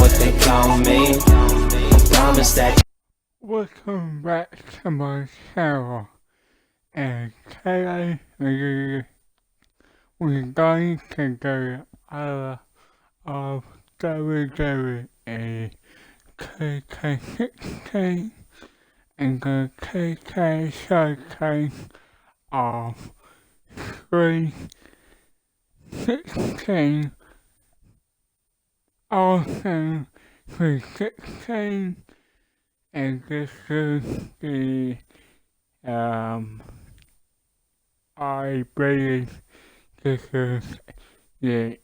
what they call me. I promise that. Welcome back to my channel, and today we're going to go over of WWE KK16 and the KK showcase of 316, also 316, and this is the I believe this is the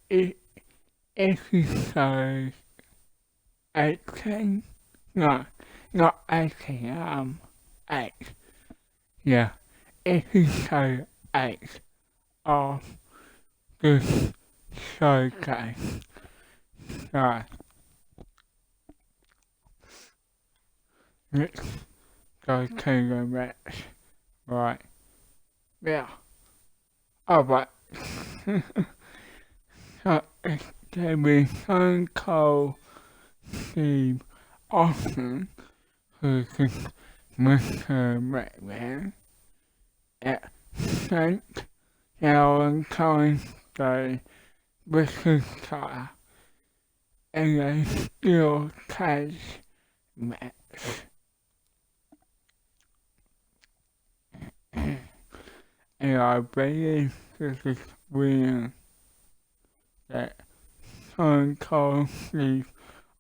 episode 18, not 18, 8, yeah, episode 8 of this showcase. So, let's go to the match, right, yeah, alright, so it's gonna be Stone Cold Steve Austin versus Mr. McMahon at St. Valentine's Day versus Tire in a steel cage match. And I believe this is when that Stone Cold Steve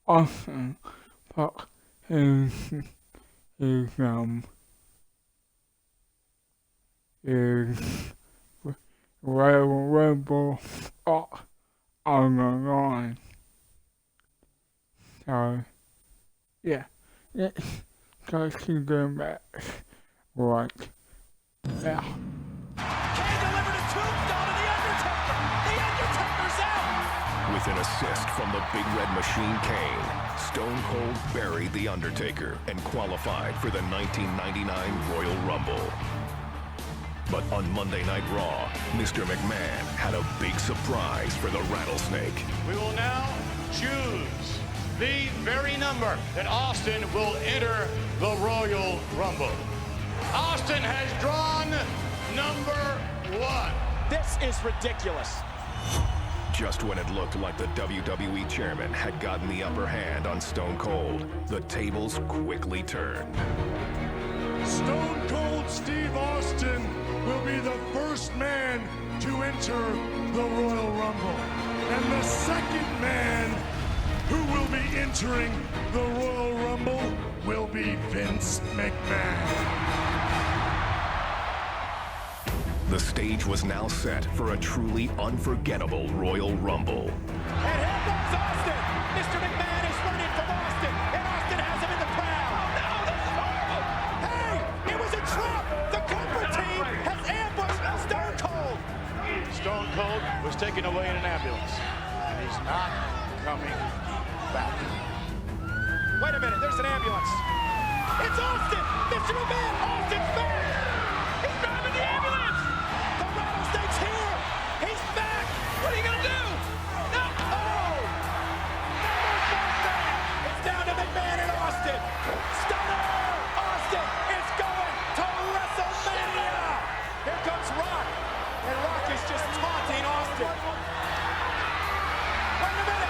Austin put his Royal Rumble spot on the line. So, yeah, let's go to the match right now. With an assist from the Big Red Machine Kane, Stone Cold buried The Undertaker and qualified for the 1999 Royal Rumble. But on Monday Night Raw, Mr. McMahon had a big surprise for the Rattlesnake. We will now choose the very number that Austin will enter the Royal Rumble. Austin has drawn number 1. This is ridiculous. Just when it looked like the WWE chairman had gotten the upper hand on Stone Cold, the tables quickly turned. Stone Cold Steve Austin will be the first man to enter the Royal Rumble. And the second man who will be entering the Royal Rumble will be Vince McMahon. The stage was now set for a truly unforgettable Royal Rumble. And here comes Austin. Mr. McMahon is running from Austin, and Austin has him in the crowd. Oh no, this is horrible. Hey, it was a trap. The Cobra team has ambushed Stone Cold. Stone Cold was taken away in an ambulance, and he's not coming back. Wait a minute, there's an ambulance. It's Austin. Mr. McMahon, Austin's back. He's driving the ambulance. The Rattlesnake's here. He's back. What are you going to do? No. Oh. It's down to McMahon and Austin. Stunner. Austin is going to WrestleMania. Here comes Rock. And Rock is just taunting Austin. Wait a minute.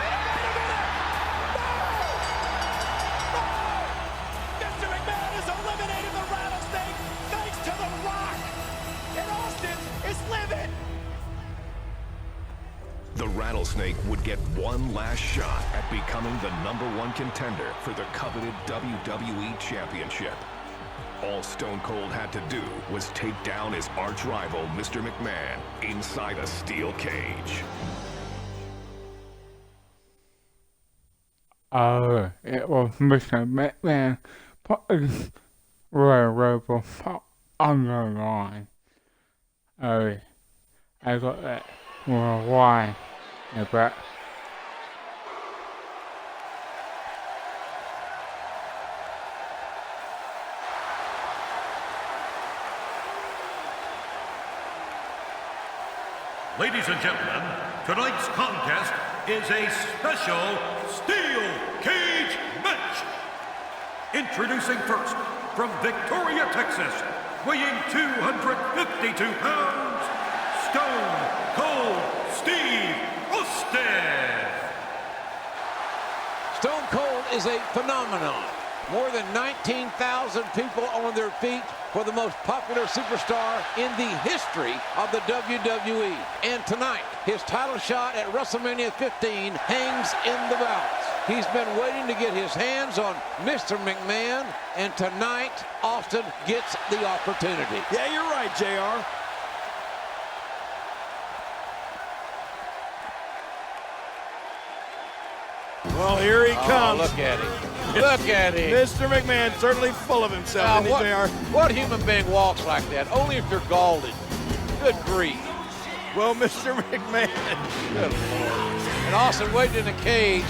Mr. McMahon has eliminated the Rattlesnake thanks to The Rock. And Austin is living. The Rattlesnake would get one last shot at becoming the #1 contender for the coveted WWE Championship. All Stone Cold had to do was take down his arch-rival, Mr. McMahon, inside a steel cage. Oh, it was Mr. McMahon putting Royal Rumble spot on the line. Oh, I got that. Well, why? Yeah, but Ladies and gentlemen, tonight's contest is a special steel cage match. Introducing first, from Victoria, Texas, weighing 252 pounds, Stone Cold Steve Austin. Stone Cold is a phenomenon. More than 19,000 people on their feet for the most popular superstar in the history of the WWE. And tonight, his title shot at WrestleMania 15 hangs in the balance. He's been waiting to get his hands on Mr. McMahon, and tonight, Austin gets the opportunity. Yeah, you're right, JR. Well, here he comes. Look at him. Look at him. Mr. McMahon certainly full of himself, isn't he, JR? What human being walks like that? Only if you're galled. Good grief. Well, Mr. McMahon. Good Lord. And Austin waiting in the cage.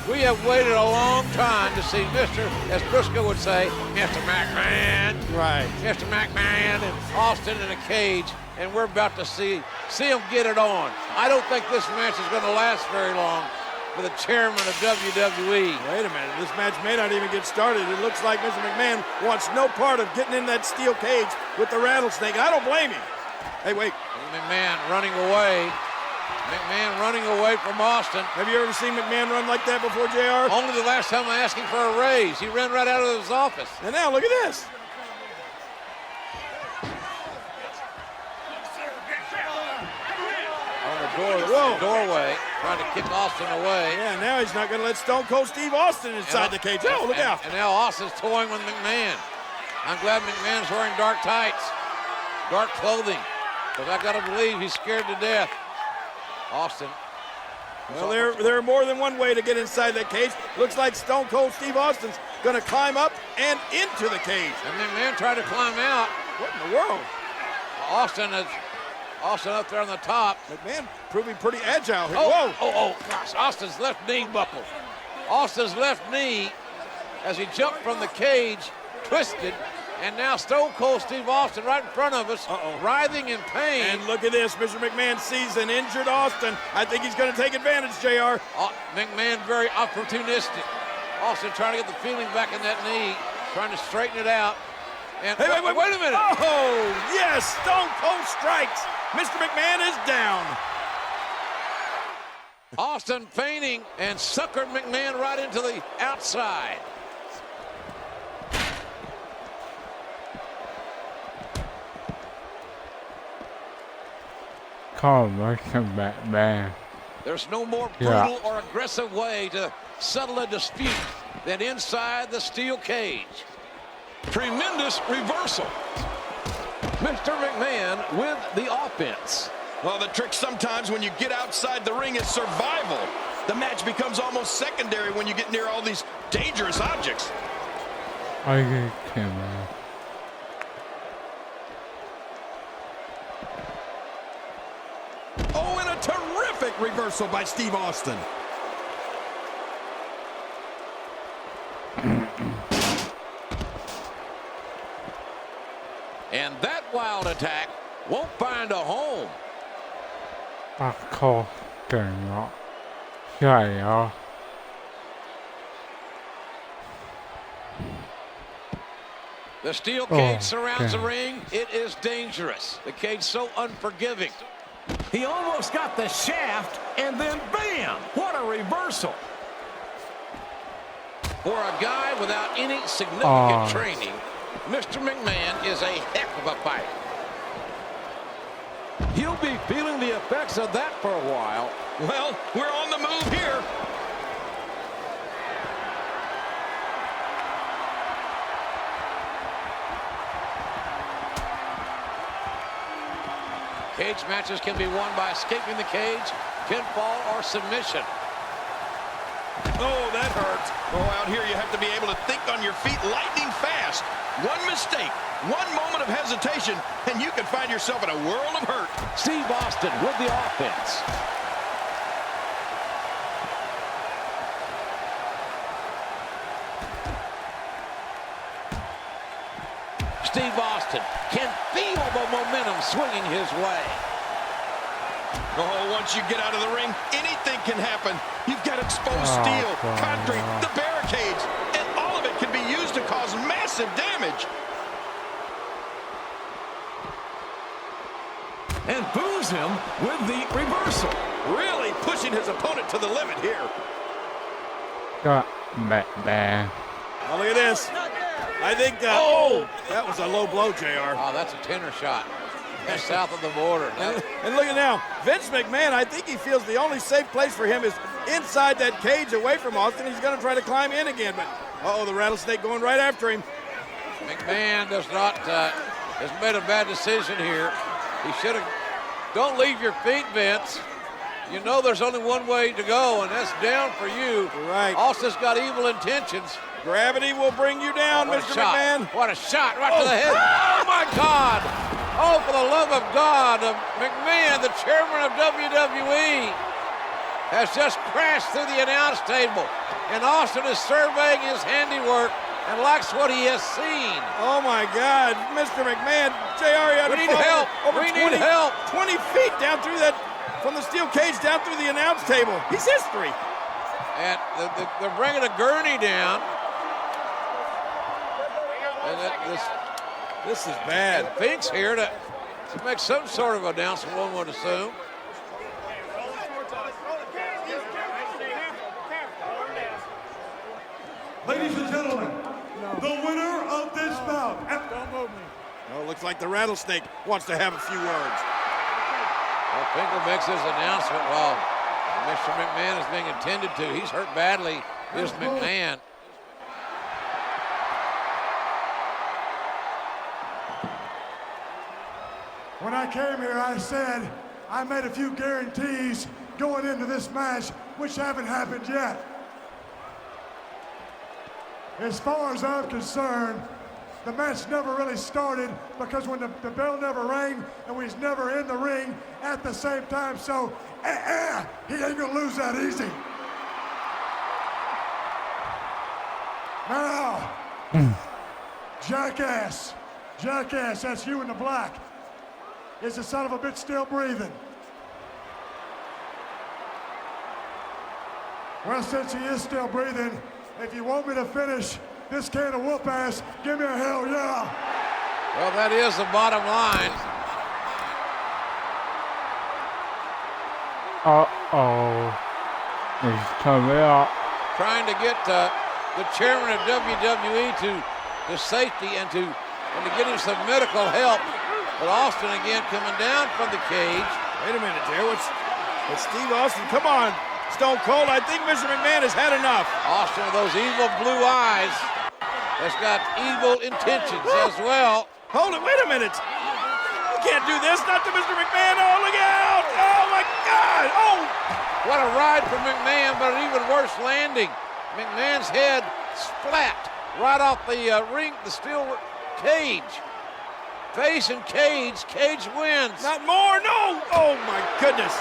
We have waited a long time to see Mr., as Briscoe would say, Mr. McMahon. Right. Mr. McMahon and Austin in a cage, and we're about to see him get it on. I don't think this match is going to last very long for the chairman of WWE. Wait a minute, this match may not even get started. It looks like Mr. McMahon wants no part of getting in that steel cage with the rattlesnake. I don't blame him. Hey, wait. McMahon running away. McMahon running away from Austin. Have you ever seen McMahon run like that before, JR? Only the last time I asked him for a raise. He ran right out of his office. And now, look at this. Doorway, trying to kick Austin away. Yeah, now he's not going to let Stone Cold Steve Austin inside the cage. Oh, look out. And now Austin's toying with McMahon. I'm glad McMahon's wearing dark tights, dark clothing, because I got to believe he's scared to death. Austin. Well, there are more than one way to get inside that cage. Looks like Stone Cold Steve Austin's going to climb up and into the cage. And McMahon tried to climb out. What in the world? Austin up there on the top. McMahon proving pretty agile here. Oh, Whoa. oh, gosh, Austin's left knee buckled. Austin's left knee, as he jumped from the cage, twisted, and now Stone Cold Steve Austin right in front of us, writhing in pain. And look at this, Mr. McMahon sees an injured Austin. I think he's going to take advantage, JR. McMahon very opportunistic. Austin trying to get the feeling back in that knee, trying to straighten it out. And hey, wait a minute. Oh, yes, Stone Cold strikes. Mr. McMahon is down. Austin feigning and suckered McMahon right into the outside. Call him back, man. There's no more brutal or aggressive way to settle a dispute than inside the steel cage. Tremendous reversal. Mr. McMahon with the offense. Well, the trick sometimes when you get outside the ring is survival. The match becomes almost secondary when you get near all these dangerous objects. I get camera. Oh, and a terrific reversal by Steve Austin. And that wild attack won't find a home. I call getting up. Yeah. The steel cage surrounds the ring. It is dangerous. The cage so unforgiving. He almost got the shaft, and then bam! What a reversal. For a guy without any significant training, Mr. McMahon is a heck of a fighter. He'll be feeling the effects of that for a while. Well, we're on the move here. Cage matches can be won by escaping the cage, pinfall, or submission. Oh, that hurt. Oh, out here you have to be able to think on your feet lightning fast. One mistake, one moment of hesitation, and you can find yourself in a world of hurt. Steve Austin with the offense. Steve Austin can feel the momentum swinging his way. Oh, once you get out of the ring, anything can happen. You've got exposed steel, concrete, the barricades, and all of it can be used to cause massive damage. And booms him with the reversal. Really pushing his opponent to the limit here. Got back there. Oh, look at this. I think that was a low blow, JR. Oh, that's a tenor shot. That's south of the border. And look at now, Vince McMahon, I think he feels the only safe place for him is inside that cage away from Austin. He's going to try to climb in again, but the rattlesnake going right after him. McMahon does not, has made a bad decision here. He should have, don't leave your feet, Vince. You know there's only one way to go, and that's down for you. Right. Austin's got evil intentions. Gravity will bring you down, Mr. McMahon. What a shot right to the head. Oh, my God. Oh, for the love of God, McMahon, the chairman of WWE, has just crashed through the announce table. And Austin is surveying his handiwork and likes what he has seen. Oh, my God. Mr. McMahon, JR, we need help. Over we 20, need help. 20 feet down through that, from the steel cage down through the announce table. He's history. And they're bringing a gurney down. And this is bad. And Fink's here to make some sort of announcement, one would assume. Ladies and gentlemen, the winner of this bout. Oh, looks like the rattlesnake wants to have a few words. Well, Finkel makes his announcement while Mr. McMahon is being attended to. He's hurt badly, is McMahon. When I came here, I said I made a few guarantees going into this match, which haven't happened yet. As far as I'm concerned, the match never really started because when the bell never rang and we was never in the ring at the same time, so he ain't gonna lose that easy. Now, jackass, that's you in the black. Is the son of a bitch still breathing? Well, since he is still breathing, if you want me to finish this can of whoop ass, give me a hell yeah. Well, that is the bottom line. He's coming out. Trying to get the chairman of WWE to safety and to get him some medical help. But Austin again coming down from the cage. Wait a minute, there. What's Steve Austin? Come on, Stone Cold. I think Mr. McMahon has had enough. Austin with those evil blue eyes has got evil intentions as well. Hold it. Wait a minute. You can't do this. Not to Mr. McMahon. Oh, look out. Oh, my God. Oh. What a ride for McMahon, but an even worse landing. McMahon's head splat right off the ring, the steel cage. Face and cage wins. Not more, no! Oh my goodness.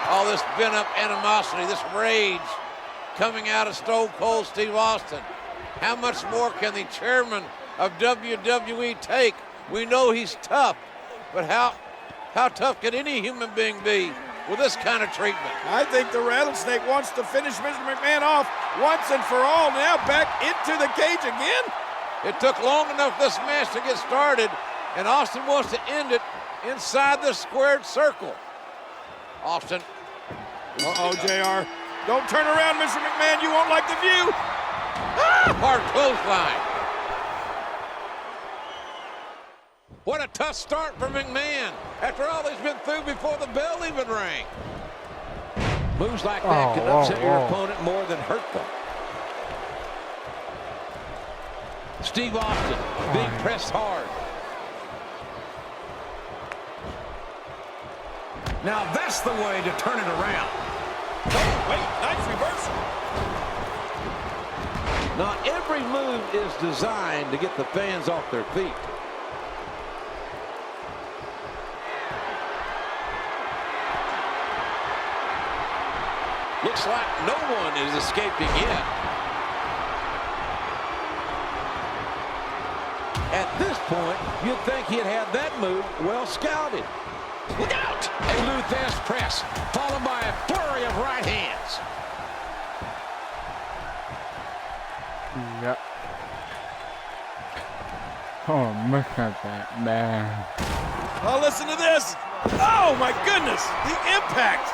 All this pent-up animosity, this rage coming out of Stone Cold Steve Austin. How much more can the chairman of WWE take? We know he's tough, but how tough can any human being be with this kind of treatment? I think the rattlesnake wants to finish Mr. McMahon off once and for all. Now back into the cage again. It took long enough this match to get started, and Austin wants to end it inside the squared circle. Austin. Uh-oh, JR. Don't turn around, Mr. McMahon. You won't like the view. Hard clothesline. What a tough start for McMahon. After all he's been through before the bell even rang. Moves like that can upset your opponent more than hurt them. Steve Austin being pressed hard. Now that's the way to turn it around. Oh, wait, nice reversal. Not every move is designed to get the fans off their feet. Looks like no one is escaping yet. At this point, you'd think he'd had that move well scouted. Look out! A Luthez press, followed by a flurry of right hands. Yep. Oh, look at that, man. Oh, listen to this. Oh, my goodness. The impact.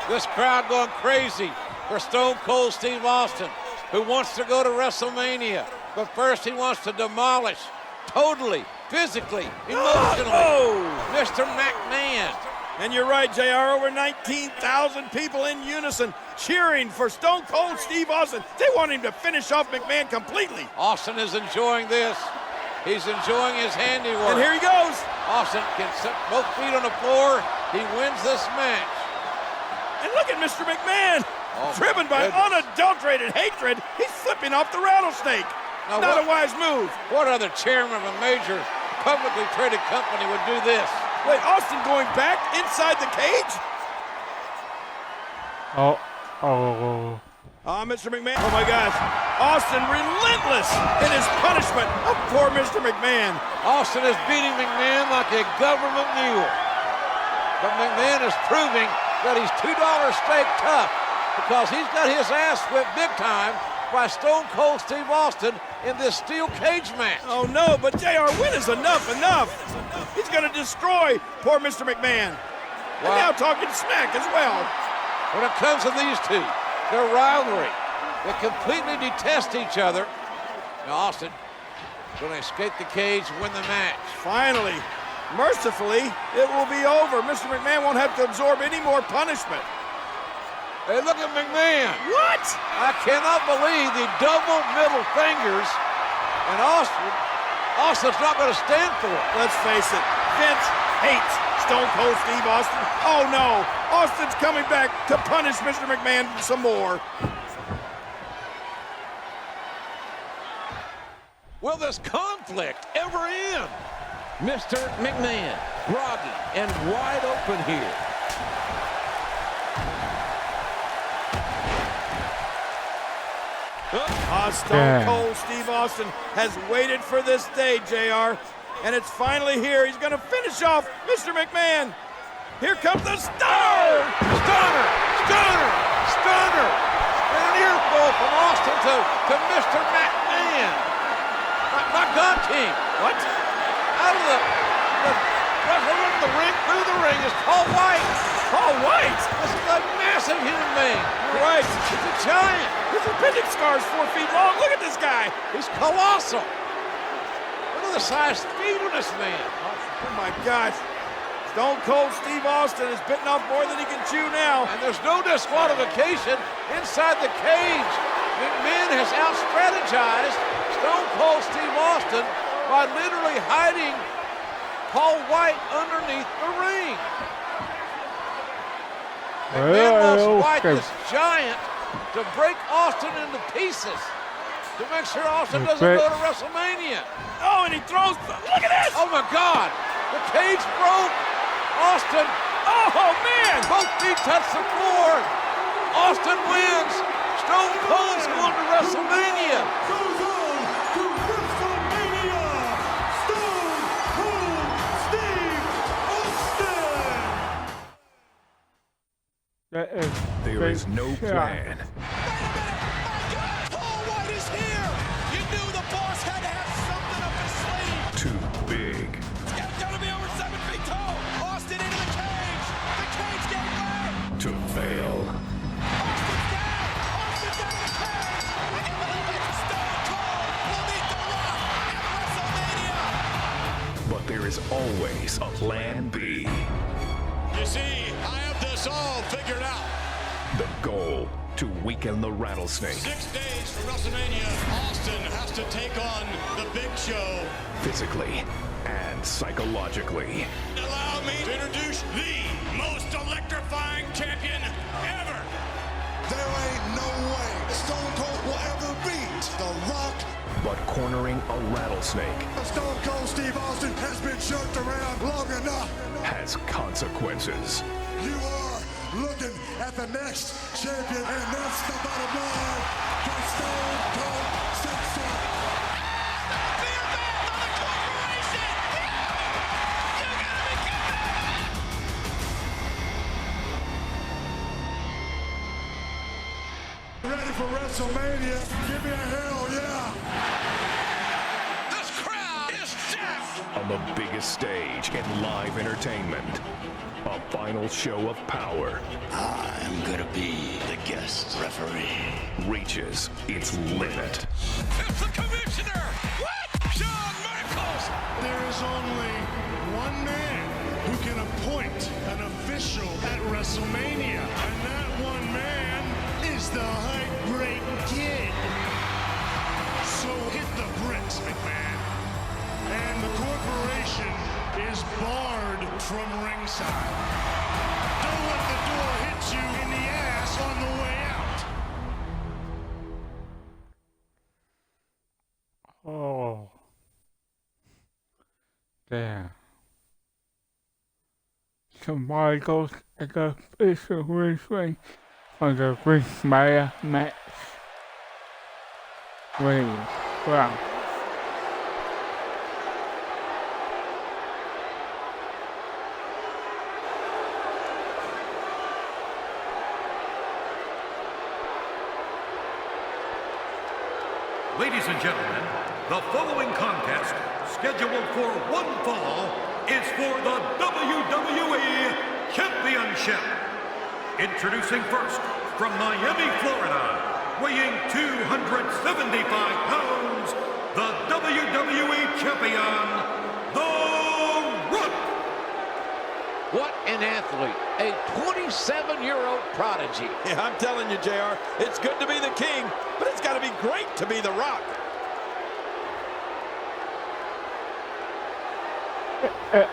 This crowd going crazy for Stone Cold Steve Austin, who wants to go to WrestleMania. But first he wants to demolish, totally, physically, emotionally, Mr. McMahon. And you're right, JR. Over 19,000 people in unison cheering for Stone Cold Steve Austin. They want him to finish off McMahon completely. Austin is enjoying this. He's enjoying his handiwork. And here he goes. Austin can set both feet on the floor. He wins this match. And look at Mr. McMahon. Driven by unadulterated hatred, he's flipping off the rattlesnake. Now Not a wise move. What other chairman of a major publicly traded company would do this? Wait, Austin going back inside the cage? Oh. Mr. McMahon. Oh, my gosh. Austin relentless in his punishment of poor Mr. McMahon. Austin is beating McMahon like a government mule. But McMahon is proving that he's $2 steak tough because he's got his ass whipped big time by Stone Cold Steve Austin in this steel cage match. Oh, no, but JR, when is enough? He's going to destroy poor Mr. McMahon. And now talking smack as well. When it comes to these two, their rivalry, they completely detest each other. Now Austin going to escape the cage and win the match. Finally, mercifully, it will be over. Mr. McMahon won't have to absorb any more punishment. Hey, look at McMahon. What? I cannot believe the double middle fingers, and Austin's not going to stand for it. Let's face it, Vince hates Stone Cold Steve Austin. Oh no, Austin's coming back to punish Mr. McMahon some more. Will this conflict ever end? Mr. McMahon, groggy and wide open here. Stone Cold Steve Austin has waited for this day, JR, and it's finally here. He's going to finish off Mr. McMahon. Here comes the stunner! Stunner! And an earful from Austin to Mr. McMahon. My God, team. What? Out of the ring, through the ring is Paul White. Paul White? This is a massive human being. Right. He's a giant. His appendix scar is 4 feet long. Look at this guy. He's colossal. Look at the size speed of this man. Oh my gosh. Stone Cold Steve Austin is bitten off more than he can chew now. And there's no disqualification inside the cage. McMahon has out-strategized Stone Cold Steve Austin by literally hiding Paul White underneath the ring. McMahon wants White, this giant, to break Austin into pieces to make sure Austin doesn't go to WrestleMania. Oh, and he throws, look at this! Oh my God, the cage broke. Austin, oh man! Both feet touch the floor. Austin wins. Stone Cold's going to WrestleMania. Goes on to WrestleMania. Stone Cold Steve Austin. There is no plan. Paul White is here! You knew the boss had to have something up his sleeve! Too big. It's gonna be over 7 feet tall! Austin into the cage! The cage getting low! To fail. Austin's down! Austin's down the cage! I can't believe it! Stone Cold will meet The Rock at WrestleMania! But there is always a plan B. You see, I have this all figured out. The goal, to weaken the rattlesnake. 6 days from WrestleMania, Austin has to take on the Big Show. Physically and psychologically. Allow me to introduce the most electrifying champion ever. There ain't no way Stone Cold will ever beat The Rock. But cornering a rattlesnake Stone Cold Steve Austin has been jerked around long enough. has consequences. You are looking at the next champion, and that's the bottom line for Stone Cold Steve Austin. Fear man on the corporation! You gotta be kidding me! for WrestleMania. Give me a hell yeah. This crowd is jacked. On the biggest stage in live entertainment, a final show of power I'm gonna be the guest referee. reaches its limit. It's the commissioner. What? Shawn Michaels. There is only one man who can appoint an official at WrestleMania, and that one man is the Hype Great Kid. So hit the bricks, McMahon. And the corporation is barred from ringside. Don't let the door hit you in the ass on the way out. Oh. Damn. So Michaels is the official referee for the WrestleMania match. Wait, wow. Ladies and gentlemen, the following contest, scheduled for one fall, is for the WWE Championship. Introducing first, from Miami, Florida, weighing 275 pounds, the WWE Champion, The Rock. What an athlete. A 27-year-old prodigy. Yeah, I'm telling you, JR, it's good to be the king, but it's got to be great to be the Rock. It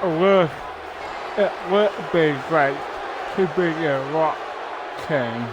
would be great to be the Rock King.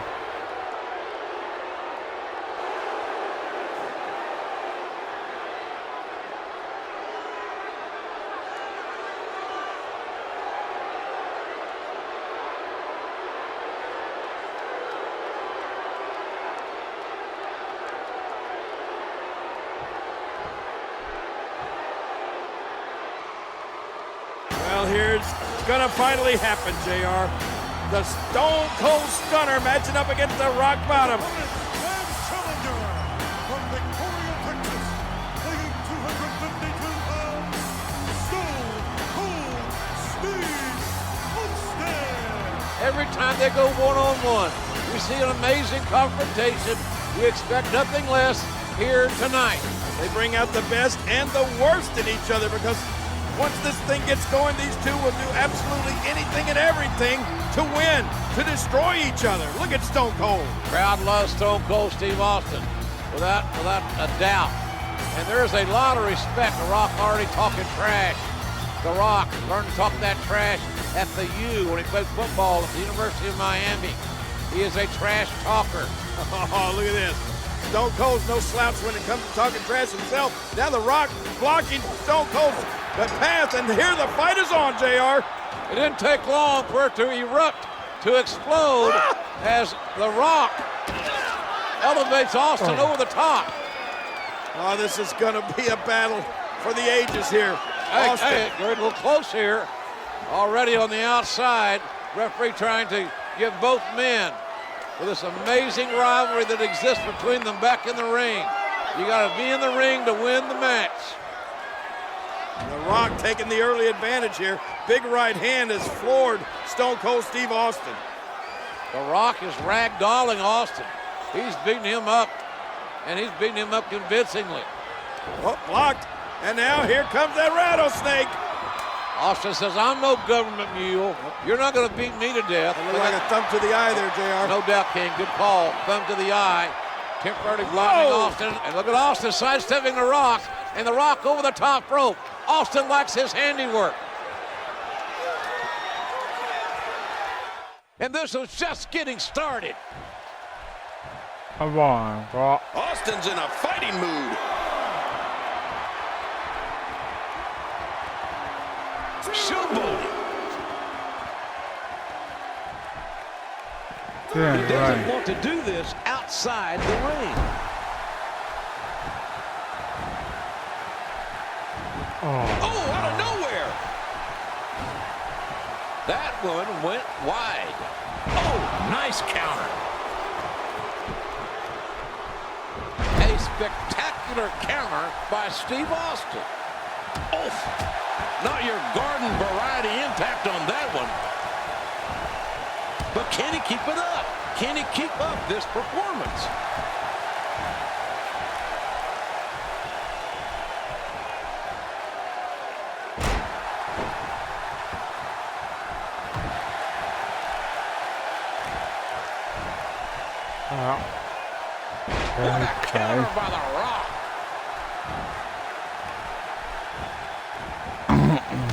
Well, here's gonna finally happen, JR. The Stone Cold Stunner matching up against the Rock Bottom. And challenger from Victoria, Texas, weighing 252 pounds, Stone Cold Steve Austin. Every time they go one-on-one, we see an amazing confrontation. We expect nothing less here tonight. They bring out the best and the worst in each other because once this thing gets going, these two will do absolutely anything and everything to win, to destroy each other. Look at Stone Cold. Crowd loves Stone Cold Steve Austin, without a doubt. And there's a lot of respect. The Rock already talking trash. The Rock learned to talk that trash at the U when he played football at the University of Miami. He is a trash talker. Oh, look at this. Stone Cold's no slouch when it comes to talking trash himself. Now the Rock blocking Stone Cold's path, and here the fight is on, JR. It didn't take long for it to erupt, to explode, as The Rock elevates Austin over the top. Oh, this is going to be a battle for the ages here. Hey, we're a little close here. Already on the outside, referee trying to give both men with this amazing rivalry that exists between them back in the ring. You got to be in the ring to win the match. The Rock taking the early advantage here. Big right hand has floored Stone Cold Steve Austin. The Rock is ragdolling Austin. He's beating him up, and he's beating him up convincingly. Oh, blocked. And now here comes that rattlesnake. Austin says, I'm no government mule. You're not going to beat me to death. Look like a thumb to the eye there, JR. No doubt, King. Good call. Thumb to the eye. Temporarily blocking Austin. And look at Austin sidestepping The Rock. And The Rock over the top rope. Austin likes his handiwork. And this was just getting started. Come on, Rock. Austin's in a fighting mood. Showboating. Yeah, He doesn't right. want to do this outside the ring. Oh, out of nowhere. That one went wide. Oh, nice counter. a spectacular counter by Steve Austin. Oh, not your garden variety impact on that one. But can he keep it up? Can he keep up this performance? What a counter by The Rock.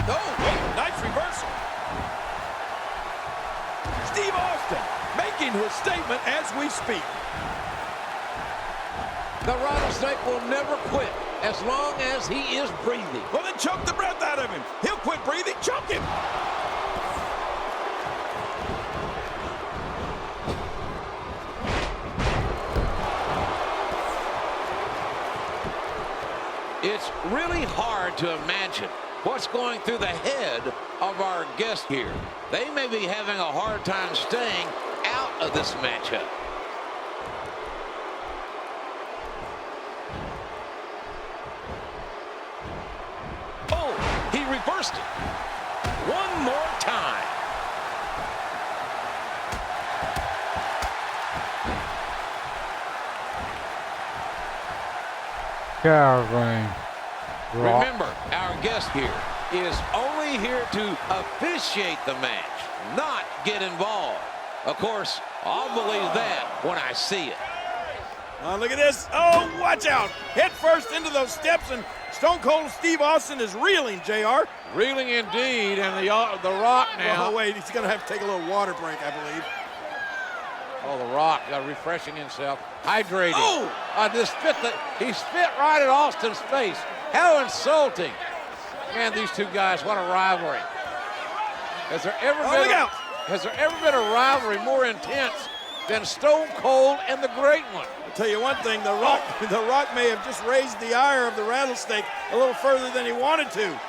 Oh, nice reversal. Steve Austin making his statement as we speak. The rattlesnake will never quit as long as he is breathing. Well, then choke the breath out of him. He'll quit breathing. Choke him. It's really hard to imagine what's going through the head of our guest here. They may be having a hard time staying out of this matchup. Oh, he reversed it. One more time. Remember, our guest here is only here to officiate the match, not get involved. Of course, I'll believe that when I see it. Oh, look at this. Oh, watch out. Head first into those steps, and Stone Cold Steve Austin is reeling, JR. Reeling indeed, and the Rock now. Oh, wait, he's going to have to take a little water break, I believe. Oh, the Rock refreshing himself, hydrating. Oh! He spit right at Austin's face. How insulting. Man, these two guys, what a rivalry. Has there ever been a rivalry more intense than Stone Cold and the Great One? I'll tell you one thing, the Rock may have just raised the ire of the Rattlesnake a little further than he wanted to.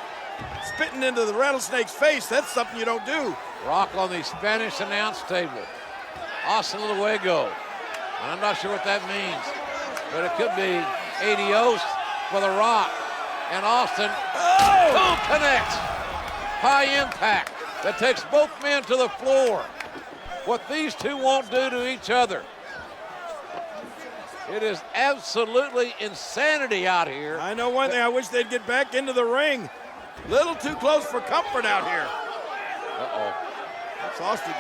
Spitting into the Rattlesnake's face, that's something you don't do. Rock on the Spanish announce table. Hasta luego. And I'm not sure what that means, but it could be adios for the Rock. And Austin connects. High impact that takes both men to the floor. What these two won't do to each other. It is absolutely insanity out here. I know one thing, I wish they'd get back into the ring. Little too close for comfort out here. Uh-oh. That's Austin.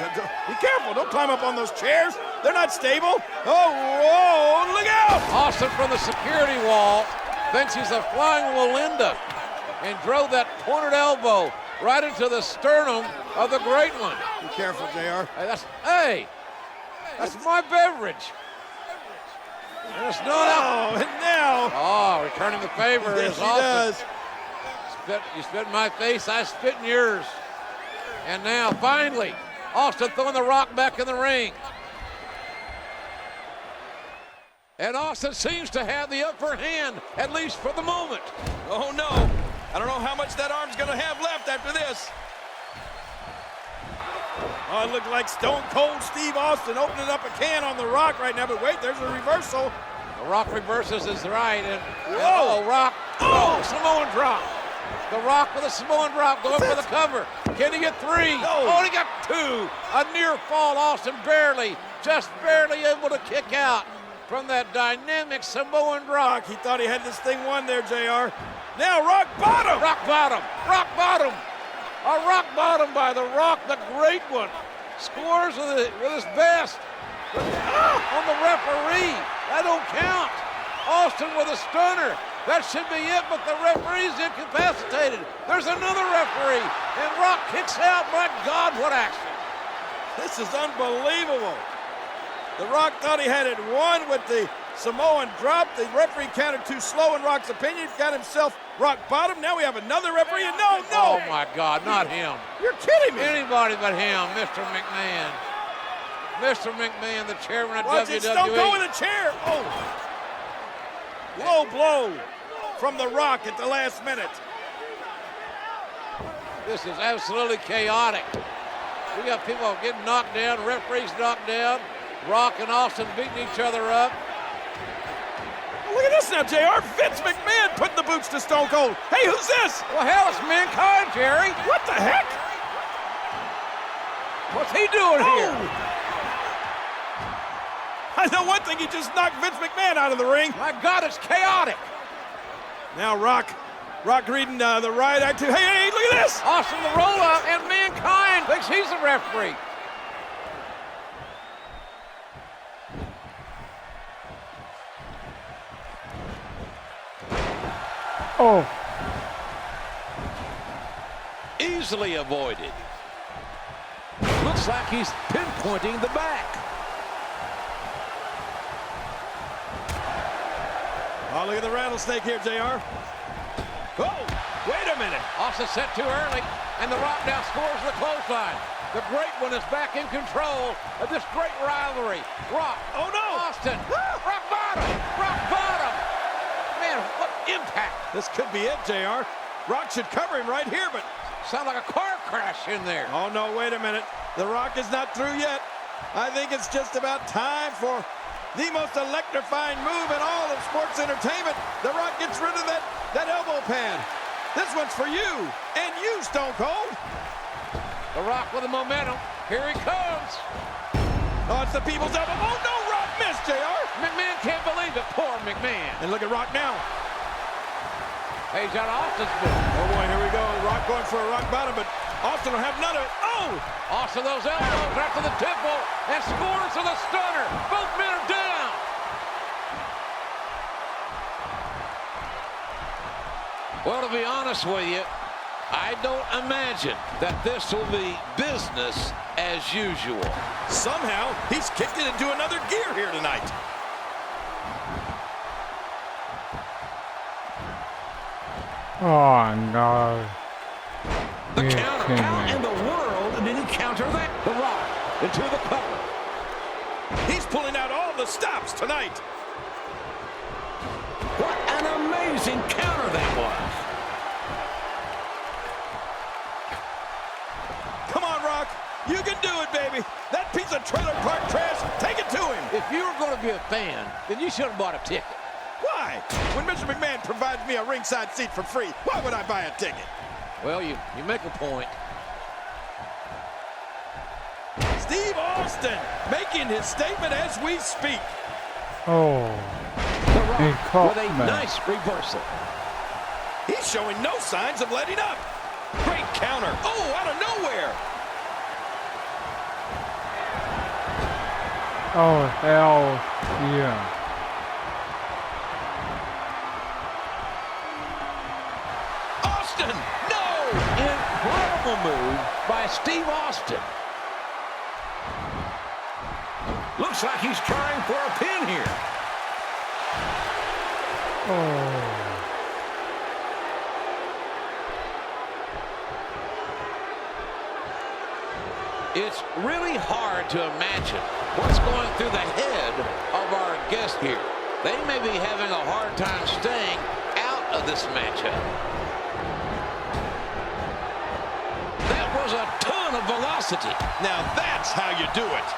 Be careful, don't climb up on those chairs. They're not stable. Oh, whoa, look out! Austin from the security wall thinks he's a flying Walinda and drove that pointed elbow right into the sternum of the Great One. Be careful, JR. Hey, that's my beverage. And it's not and now. Oh, returning the favor Yes, is he Austin. does. You spit in my face, I spit in yours. And now, finally, Austin throwing the Rock back in the ring. And Austin seems to have the upper hand, at least for the moment. Oh, no. I don't know how much that arm's going to have left after this. Oh, it looked like Stone Cold Steve Austin opening up a can on the Rock right now, but wait, there's a reversal. The Rock reverses his right, and Rock. Oh, Samoan drop. The Rock with a Samoan drop going for the cover. Can he get three? No. Oh, he got two. A near fall. Austin just barely able to kick out from that dynamic Samoan drop. He thought he had this thing won there, JR. Now Rock bottom. Rock bottom. Rock bottom. A rock bottom by the Rock, the Great One. Scores with his best. On the referee. That don't count. Austin with a stunner. That should be it, but the referee's incapacitated. There's another referee, and Rock kicks out. My God, what action. This is unbelievable. The Rock thought he had it won with the Samoan drop. The referee counted too slow in Rock's opinion. Got himself rock bottom. Now we have another referee, and no. Oh, my God, not him. You're kidding me. Anybody but him, Mr. McMahon. Mr. McMahon, the chairman of Watch WWE. It, Stone Cold in the chair. Oh. Low blow from the Rock at the last minute. This is absolutely chaotic. We got people getting knocked down, referees knocked down, Rock and Austin beating each other up. Look at this now, JR. Vince McMahon putting the boots to Stone Cold. Hey, who's this? Well, hell, it's Mankind, Jerry. What the heck? What's he doing here? I know one thing, he just knocked Vince McMahon out of the ring. My God, it's chaotic. Now Rock reading the riot act. Hey, look at this. Austin the roll-up, and Mankind thinks he's the referee. Oh. Easily avoided. Looks like he's pinpointing the back. Oh, look at the rattlesnake here, JR. Oh, wait a minute. Austin set too early, and The Rock now scores the clothesline. The Great One is back in control of this great rivalry. Rock. Oh, no. Austin. Rock bottom. Rock bottom. Man, what impact. This could be it, JR. Rock should cover him right here, but... Sound like a car crash in there. Oh, no, wait a minute. The Rock is not through yet. I think it's just about time for the most electrifying move in all of sports entertainment. The Rock gets rid of that elbow pad. This one's for you, and you, Stone Cold. The Rock with the momentum. Here he comes. Oh, it's the people's elbow. Oh, no, Rock missed, JR. McMahon can't believe it. Poor McMahon. And look at Rock now. Hey, he's got Austin's boot. Oh, boy, here we go. Rock going for a rock bottom, but Austin will have none of it. Oh! Austin those elbows right to the temple and scores to the stunner. Both men are down. Well, to be honest with you, I don't imagine that this will be business as usual. Somehow, he's kicked it into another gear here tonight. Oh, no. The counter. How in the world did he counter that? The Rock into the cover. He's pulling out all the stops tonight. What an amazing counter that was. Come on, Rock. You can do it, baby. That piece of trailer park trash, take it to him. If you were going to be a fan, then you should have bought a ticket. Why? When Mr. McMahon provides me a ringside seat for free, why would I buy a ticket? Well, you make a point. Steve Austin making his statement as we speak. Oh. The He Rock caught with a me. nice reversal. He's showing no signs of letting up. Great counter. Oh, out of nowhere. Oh, hell yeah. Austin, no! Incredible move by Steve Austin. Looks like he's trying for a pin here. Oh. It's really hard to imagine what's going through the head of our guest here. They may be having a hard time staying out of this matchup. That was a ton of velocity. Now that's how you do it.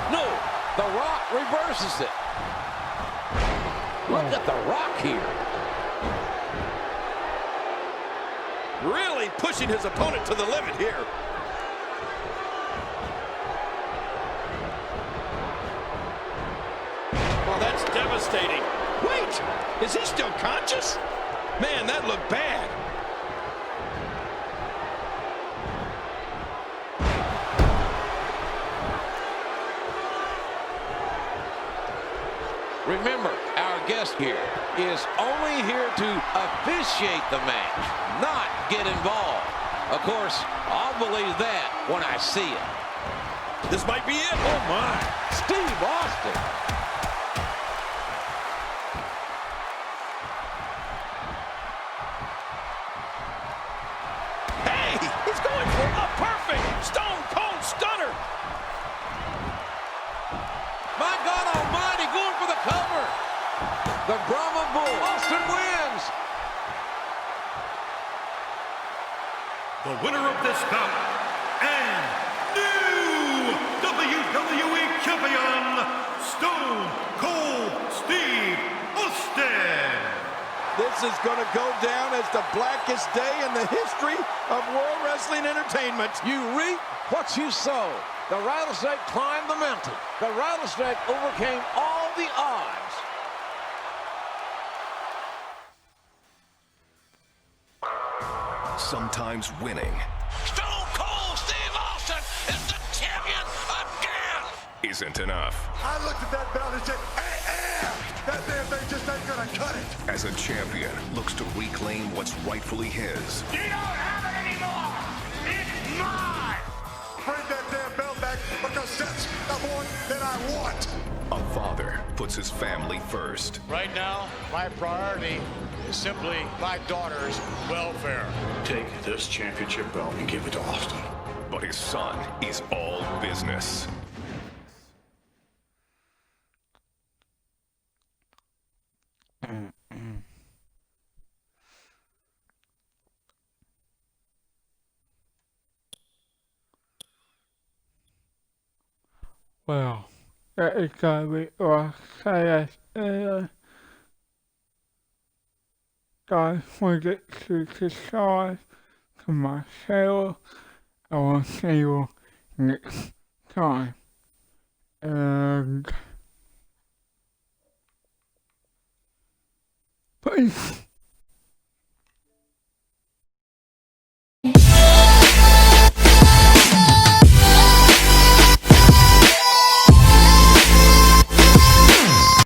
No, The Rock reverses it. Look at The Rock here. Really pushing his opponent to the limit here. Well, that's devastating. Wait, is he still conscious? Man, that looked bad. Remember, our guest here is only here to officiate the match, not get involved. Of course, I'll believe that when I see it. This might be it. Oh, my. Steve Austin. Hey, he's going for a perfect Stone Cold Stunner. My God Almighty, going for the cover. The Brahma Bull. Austin wins. The winner of this bout and new is going to go down as the blackest day in the history of World Wrestling Entertainment. You reap what you sow. The rattlesnake climbed the mountain. The rattlesnake overcame all the odds. Sometimes winning Stone Cold Steve Austin is the champion again. isn't enough. I looked at that belt and said, that damn thing just ain't gonna cut it. As a champion looks to reclaim what's rightfully his. You don't have it anymore. It's mine. Bring that damn belt back because that's the one that I want. A father puts his family first. Right now, my priority is simply my daughter's welfare. Take this championship belt and give it to Austin. But his son is all business. Well, that is gonna be all I say as guys, want to get to subscribe to my channel. I will see you next time. And peace.